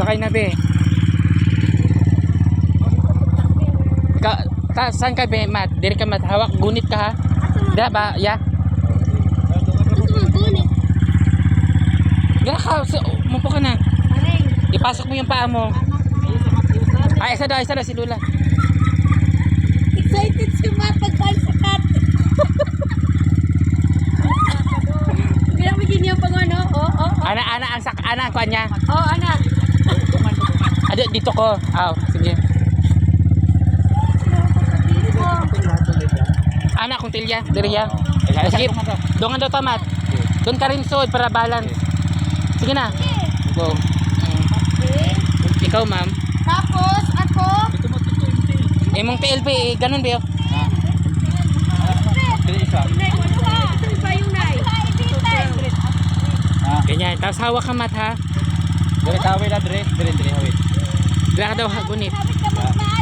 Sakay na be. Saan ka be, Mat? Diri ka, Mat. Hawak, gunit ka ha. Da ba, ya? Gala ka, umupo ka na. Ipasok mo yung paa mo. Ay, isa daw si Lula. Excited si Mat pagkain sa kat. Bilang bigyan niya pang ano. Ana ang kuha niya. Ana. Dito ko. Sige. Ana kung tilya, diri ya. Sige. Doon daw tamat. Doon ka rin sud para balance. Sige na. Go. Ikaw, ma'am. Tapos ako. Imong PLP, ganun ba yun? Ganyan. Tapos hawak ka, Mat, ha? Dire tawid na dire hawid. Dira ka daw, gunit. Sabit ka